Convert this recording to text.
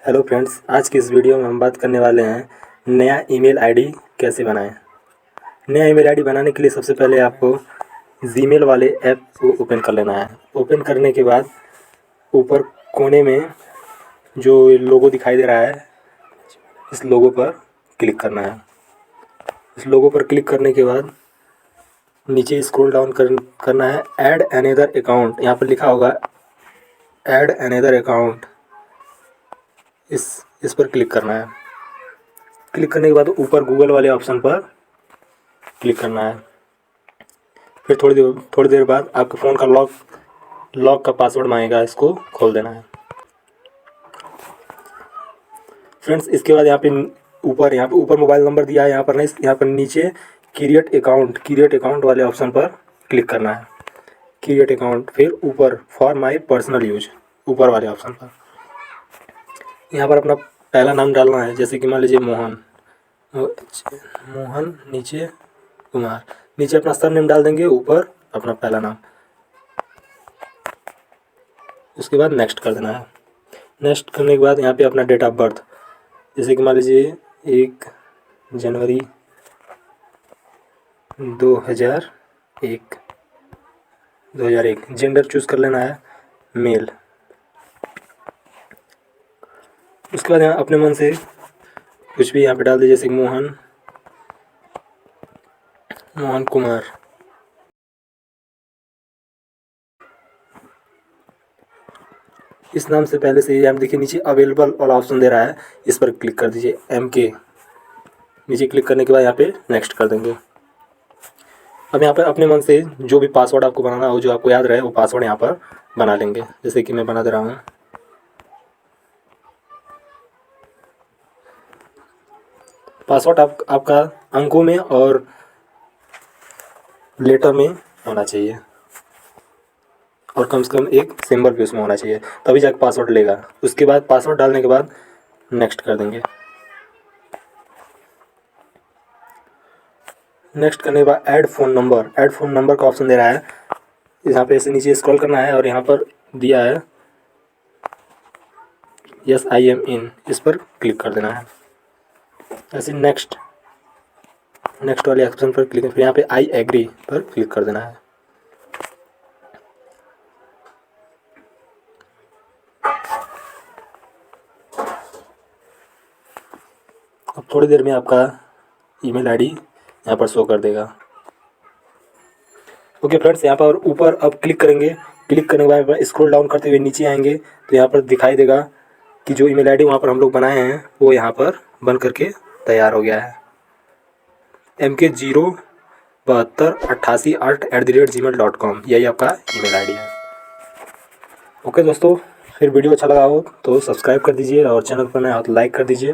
Hello friends, आज की इस वीडियो में हम बात करने वाले हैं नया ईमेल आईडी कैसे बनाएं। नया ईमेल आईडी बनाने के लिए सबसे पहले आपको जीमेल वाले ऐप को ओपन कर लेना है। ओपन करने के बाद ऊपर कोने में जो लोगो दिखाई दे रहा है, इस लोगो पर क्लिक करना है। इस लोगो पर क्लिक करने के बाद नीचे स्क्रॉल डाउन करना है। ऐड अनदर अकाउंट, यहाँ पर लिखा होगा ऐड अनदर अकाउंट, इस पर क्लिक करना है। क्लिक करने के बाद ऊपर गूगल वाले ऑप्शन पर क्लिक करना है। फिर थोड़ी देर बाद आपके फ़ोन का लॉक का पासवर्ड मांगेगा, इसको खोल देना है। फ्रेंड्स, इसके बाद यहाँ पे ऊपर मोबाइल नंबर दिया है, यहाँ पर नहीं, यहाँ पर नीचे क्रिएट अकाउंट वाले ऑप्शन पर क्लिक करना है। क्रिएट अकाउंट, फिर ऊपर फॉर माई पर्सनल यूज, ऊपर वाले ऑप्शन पर यहाँ पर अपना पहला नाम डालना है। जैसे कि मान लीजिए मोहन, नीचे कुमार, नीचे अपना सरनेम डाल देंगे, ऊपर अपना पहला नाम। उसके बाद नेक्स्ट कर देना है। नेक्स्ट करने के बाद यहाँ पे अपना डेट ऑफ बर्थ, जैसे कि मान लीजिए 1 जनवरी 2001। जेंडर चूज़ कर लेना है मेल। उसके बाद यहाँ अपने मन से कुछ भी यहाँ पे डाल दीजिए, जैसे मोहन कुमार। इस नाम से पहले से यहाँ देखिए नीचे अवेलेबल वाला ऑप्शन दे रहा है, इस पर क्लिक कर दीजिए। MK नीचे क्लिक करने के बाद यहाँ पे नेक्स्ट कर देंगे। अब यहाँ पर अपने मन से जो भी पासवर्ड आपको बनाना हो, जो आपको याद रहे, वो पासवर्ड यहाँ पर बना लेंगे। जैसे कि मैं बना दे रहा हूँ। पासवर्ड आपका अंकों में और लेटर में होना चाहिए, और कम से कम एक सिंबल भी उसमें होना चाहिए, तभी जाकर पासवर्ड लेगा। उसके बाद पासवर्ड डालने के बाद नेक्स्ट कर देंगे। नेक्स्ट करने के बाद ऐड फ़ोन नंबर का ऑप्शन दे रहा है। यहाँ पे ऐसे नीचे स्क्रॉल करना है और यहाँ पर दिया है यस आई एम इन, इस पर क्लिक कर देना है। ऐसे नेक्स्ट वाले ऑप्शन पर क्लिक, फिर यहाँ पे आई एग्री पर क्लिक कर देना है। अब थोड़ी देर में आपका ईमेल आईडी यहाँ पर शो कर देगा। ओके फ्रेंड्स, यहाँ पर ऊपर अब क्लिक करेंगे। क्लिक करने के बाद स्क्रॉल डाउन करते हुए नीचे आएंगे तो यहाँ पर दिखाई देगा कि जो ईमेल आईडी वहाँ पर हम लोग बनाए हैं वो यहाँ पर बन करके तैयार हो गया है। mk07288@gmail.com, यही आपका ईमेल आईडी है। ओके दोस्तों, फिर वीडियो अच्छा लगा हो तो सब्सक्राइब कर दीजिए और चैनल पर नया हो तो लाइक कर दीजिए।